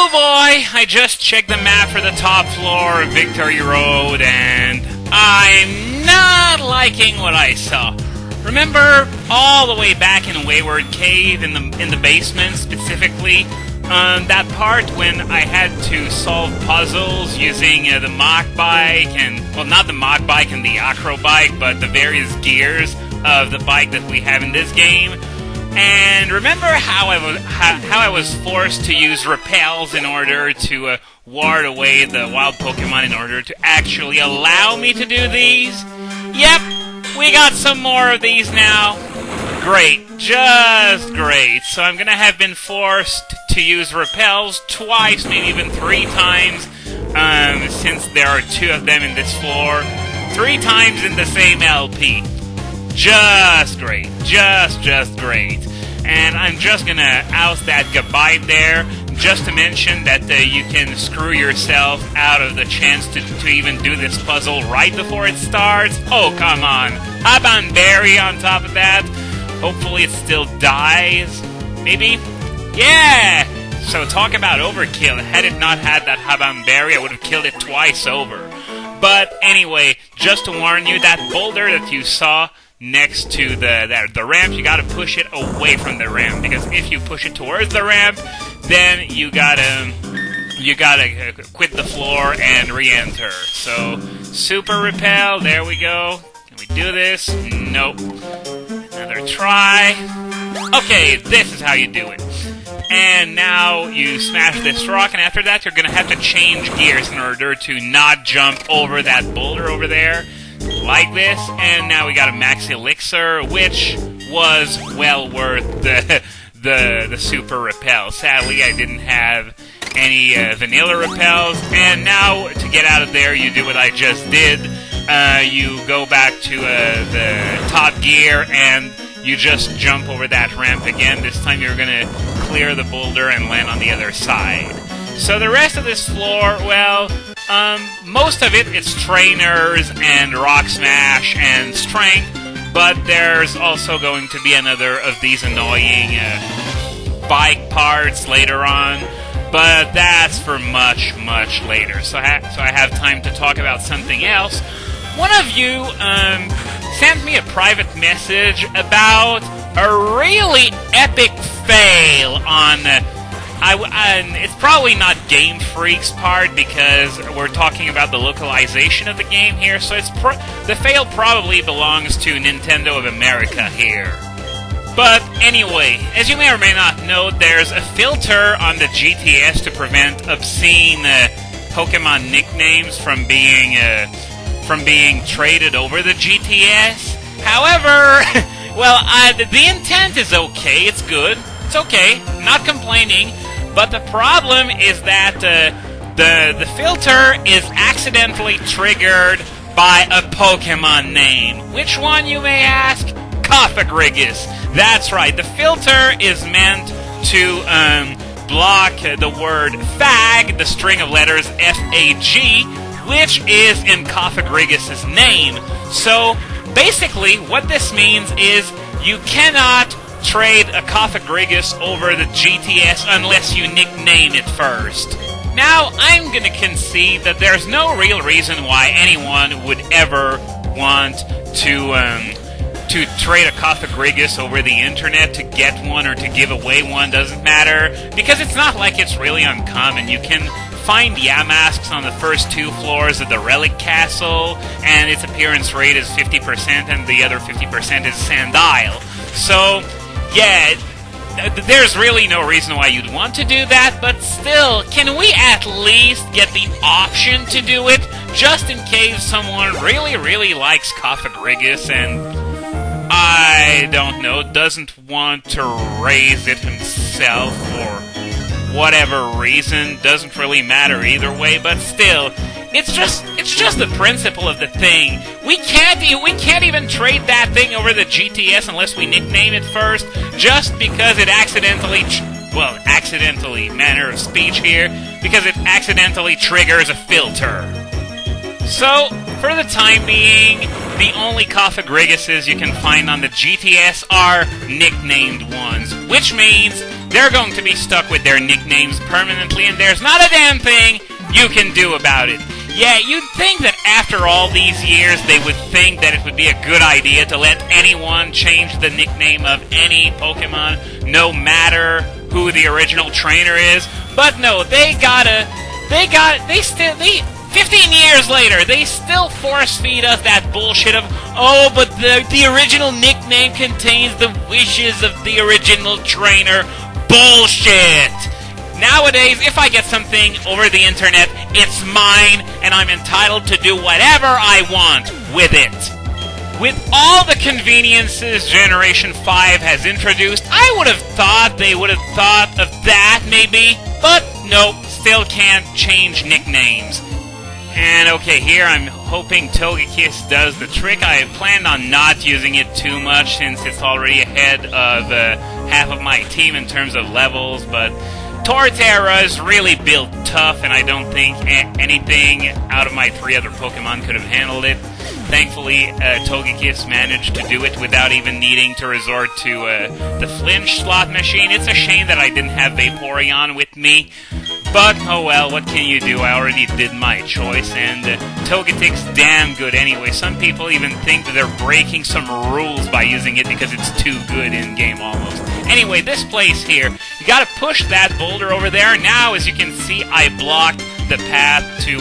Oh boy, I just checked the map for the top floor of Victory Road, and I'm not liking what I saw. Remember all the way back in Wayward Cave in the basement specifically? That part when I had to solve puzzles using the Mach Bike and, well, not the Mach Bike and the Acro Bike, but the various gears of the bike that we have in this game. And remember how I was forced to use repels in order to ward away the wild Pokemon in order to actually allow me to do these? Yep, we got some more of these now. Great, just great. So I'm gonna have been forced to use repels twice, maybe even 3 times, since there are 2 of them in this floor. 3 times in the same LP. Just great. Just great. And I'm just gonna oust that goodbye there, just to mention that you can screw yourself out of the chance to even do this puzzle right before it starts. Oh, come on. Habanberry on top of that. Hopefully it still dies. Maybe? Yeah! So talk about overkill. Had it not had that Habanberry, I would have killed it twice over. But anyway, just to warn you, that boulder that you saw next to the ramp, you gotta push it away from the ramp, because if you push it towards the ramp, then you gotta quit the floor and re-enter. So, super repel, there we go. Can we do this? Nope. Another try. Okay, this is how you do it. And now you smash this rock, and after that you're gonna have to change gears in order to not jump over that boulder over there. Like this, and now we got a max elixir, which was well worth the super repel. Sadly, I didn't have any vanilla repels, and now to get out of there, you do what I just did. You go back to the top gear, and you just jump over that ramp again. This time you're gonna clear the boulder and land on the other side. So the rest of this floor, well, most of it's trainers and rock smash and strength, but there's also going to be another of these annoying bike parts later on, but that's for much later. So I have time to talk about something else. One of you sent me a private message about a really epic fail on it's probably not Game Freak's part, because we're talking about the localization of the game here, so the fail probably belongs to Nintendo of America here. But anyway, as you may or may not know, there's a filter on the GTS to prevent obscene Pokemon nicknames from being traded over the GTS. However, well, the intent is okay, it's good, it's okay, not complaining. But the problem is that the filter is accidentally triggered by a Pokemon name. Which one, you may ask? Coffagrigus. That's right, the filter is meant to block the word fag, the string of letters F-A-G, which is in Coffagrigus' name. So, basically, what this means is you cannot trade a Coffagrigus over the GTS unless you nickname it first. Now, I'm gonna concede that there's no real reason why anyone would ever want to trade a Coffagrigus over the internet to get one or to give away one, doesn't matter, because it's not like it's really uncommon. You can find Yamasks on the first 2 floors of the Relic Castle, and its appearance rate is 50%, and the other 50% is Sandile. So, yeah, there's really no reason why you'd want to do that, but still, can we at least get the option to do it, just in case someone really likes Coffagrigus and, I don't know, doesn't want to raise it himself for whatever reason? Doesn't really matter either way, but still, it's just the principle of the thing. We can't even trade that thing over the GTS unless we nickname it first, just because it accidentally, manner of speech here, because it accidentally triggers a filter. So, for the time being, the only Coffagrigases you can find on the GTS are nicknamed ones, which means they're going to be stuck with their nicknames permanently, and there's not a damn thing you can do about it. Yeah, you'd think that after all these years, they would think that it would be a good idea to let anyone change the nickname of any Pokemon, no matter who the original trainer is. But no, 15 years later, they still force-feed us that bullshit of, oh, but the original nickname contains the wishes of the original trainer. Bullshit! Nowadays, if I get something over the internet, it's mine, and I'm entitled to do whatever I want with it. With all the conveniences Generation 5 has introduced, I would have thought they would have thought of that, maybe. But nope, still can't change nicknames. And okay, here I'm hoping Togekiss does the trick. I had planned on not using it too much since it's already ahead of half of my team in terms of levels, but Torterra is really built tough, and I don't think anything out of my 3 other Pokemon could have handled it. Thankfully, Togekiss managed to do it without even needing to resort to the flinch slot machine. It's a shame that I didn't have Vaporeon with me, but oh well, what can you do? I already did my choice, and Togetic's damn good anyway. Some people even think that they're breaking some rules by using it because it's too good in-game almost. Anyway, this place here, you gotta push that boulder over there. Now, as you can see, I blocked the path to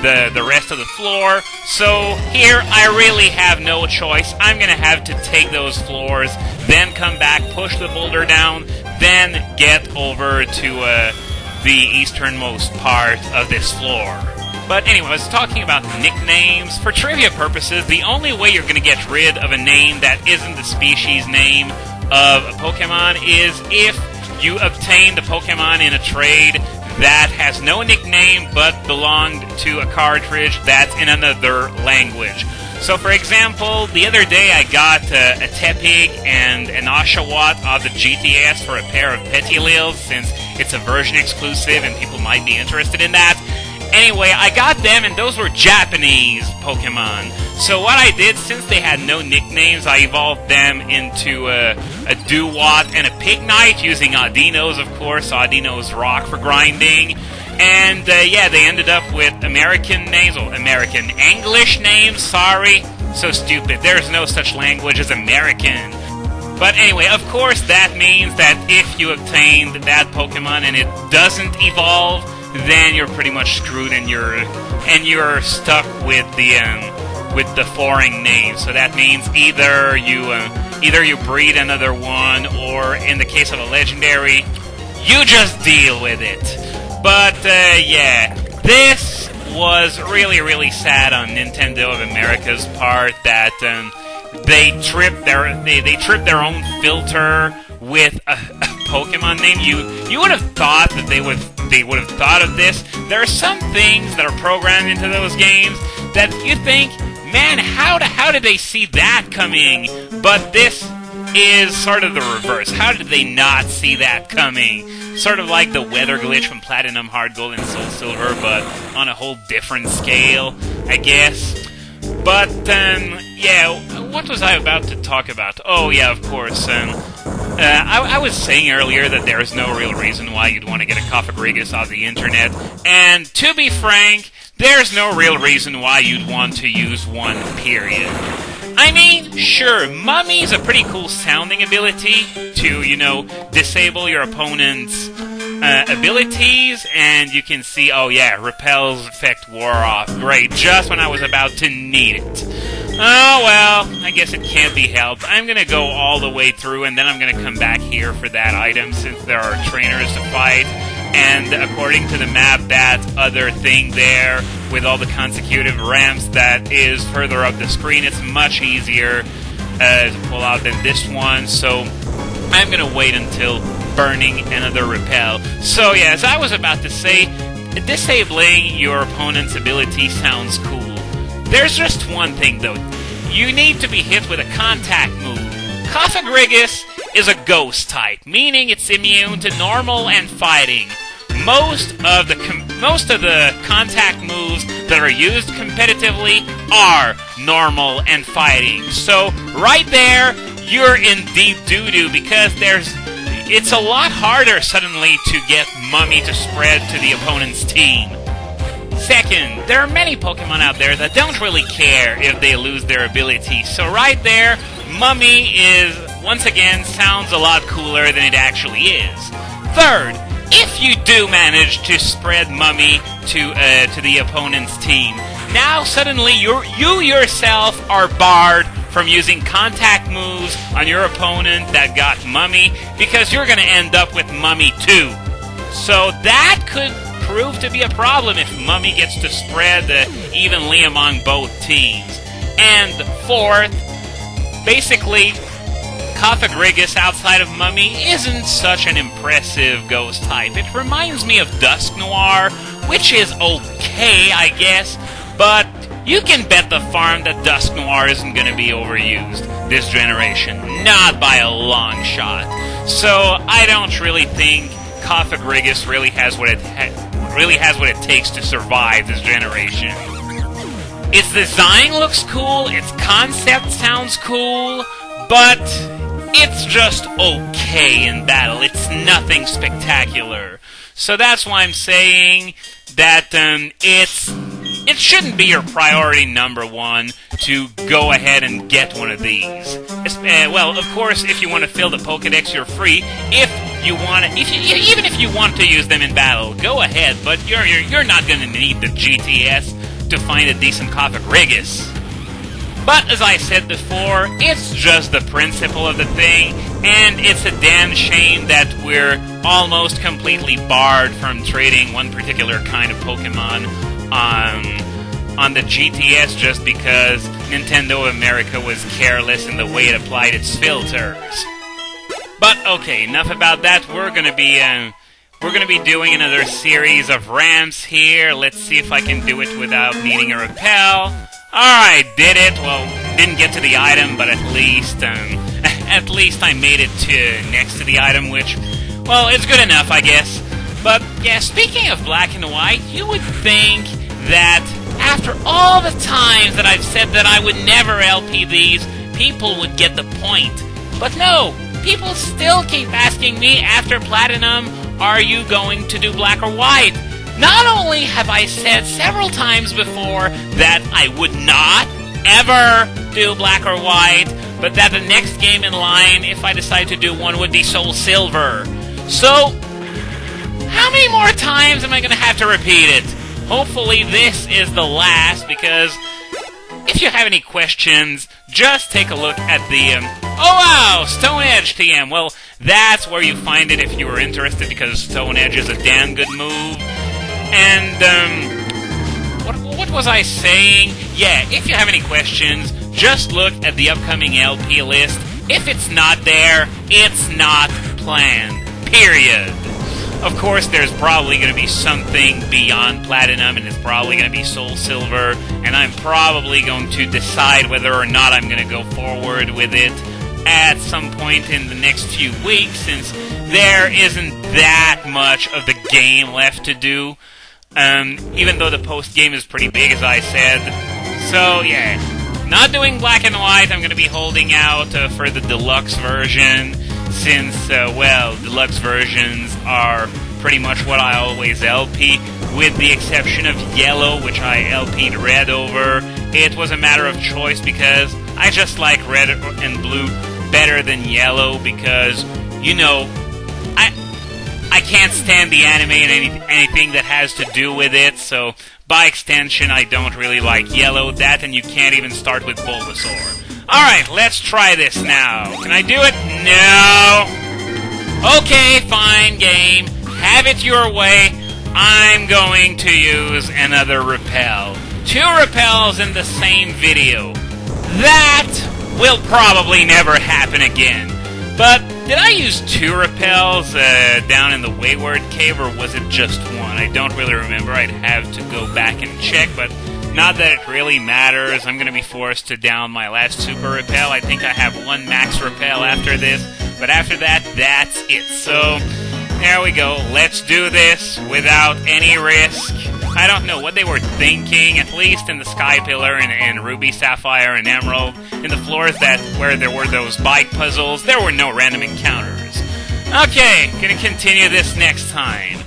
the rest of the floor. So here, I really have no choice. I'm gonna have to take those floors, then come back, push the boulder down, then get over to the easternmost part of this floor. But anyway, I was talking about nicknames. For trivia purposes, the only way you're going to get rid of a name that isn't the species name of a Pokemon is if you obtain the Pokemon in a trade that has no nickname but belonged to a cartridge that's in another language. So, for example, the other day I got a Tepig and an Oshawott of the GTS for a pair of Pettilils, since it's a version exclusive and people might be interested in that. Anyway, I got them, and those were Japanese Pokemon. So what I did, since they had no nicknames, I evolved them into a Dewott and a Pignite, using Audinos, of course. Audinos rock for grinding. And, yeah, they ended up with American names, or American English names, sorry. So stupid. There's no such language as American. But anyway, of course, that means that if you obtained that Pokemon and it doesn't evolve, then you're pretty much screwed, and you're stuck with the foreign name. So that means either you breed another one, or in the case of a legendary, you just deal with it. But yeah, this was really, really sad on Nintendo of America's part that they tripped their own filter with a Pokemon name. You would have thought that they would have thought of this. There are some things that are programmed into those games that you think, man, how did they see that coming? But this is sort of the reverse. How did they not see that coming? Sort of like the weather glitch from Platinum, Hard Gold, and Soul Silver, but on a whole different scale, I guess. But, yeah, what was I about to talk about? Oh, yeah, of course, I was saying earlier that there is no real reason why you'd want to get a Cofagrigus off the internet, and to be frank, there's no real reason why you'd want to use one, period. I mean, sure, Mummy's a pretty cool sounding ability to, disable your opponent's abilities, and you can see, oh yeah, Repel's effect wore off. Great, just when I was about to need it. Oh well, I guess it can't be helped. I'm gonna go all the way through, and then I'm gonna come back here for that item, since there are trainers to fight. And according to the map, that other thing there with all the consecutive ramps that is further up the screen, it's much easier to pull out than this one. So I'm going to wait until burning another repel. So yeah, as I was about to say, disabling your opponent's ability sounds cool. There's just one thing though. You need to be hit with a contact move. Cofagrigus is a ghost type, meaning it's immune to normal and fighting. Most of the contact moves that are used competitively are normal and fighting. So right there, you're in deep doo-doo, because it's a lot harder suddenly to get Mummy to spread to the opponent's team. Second, there are many Pokemon out there that don't really care if they lose their ability, so right there, Mummy is, once again, sounds a lot cooler than it actually is. Third, if you do manage to spread Mummy to the opponent's team, now suddenly you yourself are barred from using contact moves on your opponent that got Mummy, because you're going to end up with Mummy too. So that could prove to be a problem if Mummy gets to spread evenly among both teams. And fourth, basically, Cofagrigus outside of Mummy isn't such an impressive ghost type. It reminds me of Dusknoir, which is okay, I guess, but you can bet the farm that Dusknoir isn't going to be overused this generation. Not by a long shot. So I don't really think Cofagrigus really has what it takes to survive this generation. Its design looks cool, its concept sounds cool, but it's just okay in battle. It's nothing spectacular. So that's why I'm saying that it shouldn't be your priority number one to go ahead and get one of these. Well, of course, if you want to fill the Pokédex, you're free. Even if you want to use them in battle, go ahead. But you're not going to need the GTS to find a decent Cofagrigus. But as I said before, it's just the principle of the thing, and it's a damn shame that we're almost completely barred from trading one particular kind of Pokemon on the GTS just because Nintendo America was careless in the way it applied its filters. But okay, enough about that. We're gonna be doing another series of ramps here. Let's see if I can do it without needing a repel. Alright, did it. Well, didn't get to the item, but at least I made it to next to the item, which, well, it's good enough, I guess. But yeah, speaking of black and white, you would think that after all the times that I've said that I would never LP these, people would get the point. But no, people still keep asking me after Platinum, are you going to do black or white? Not only have I said several times before that I would not ever do black or white, but that the next game in line, if I decide to do one, would be Soul Silver. So, how many more times am I going to have to repeat it? Hopefully this is the last, because if you have any questions, just take a look at the, oh wow, Stone Edge TM. Well, that's where you find it if you were interested, because Stone Edge is a damn good move. And, what was I saying? Yeah, if you have any questions, just look at the upcoming LP list. If it's not there, it's not planned. Period. Of course, there's probably going to be something beyond Platinum, and it's probably going to be Soul Silver, and I'm probably going to decide whether or not I'm going to go forward with it at some point in the next few weeks, since there isn't that much of the game left to do. Even though the post-game is pretty big, as I said. So, yeah. Not doing black and white. I'm going to be holding out for the deluxe version, since, well, deluxe versions are pretty much what I always LP, with the exception of yellow, which I LP'd red over. It was a matter of choice, because I just like red and blue better than yellow, because, you know, I can't stand the anime and anything that has to do with it, so by extension I don't really like yellow. That, and you can't even start with Bulbasaur. Alright, let's try this now. Can I do it? No! Okay, fine, game. Have it your way. I'm going to use another repel. 2 repels in the same video. That will probably never happen again. But did I use 2 repels down in the Wayward Cave, or was it just 1? I don't really remember. I'd have to go back and check, but not that it really matters. I'm going to be forced to down my last super repel. I think I have 1 max repel after this, but after that, that's it. So, there we go. Let's do this without any risk. I don't know what they were thinking, at least in the Sky Pillar and Ruby, Sapphire, and Emerald. In the floors where there were those bike puzzles, there were no random encounters. Okay, gonna continue this next time.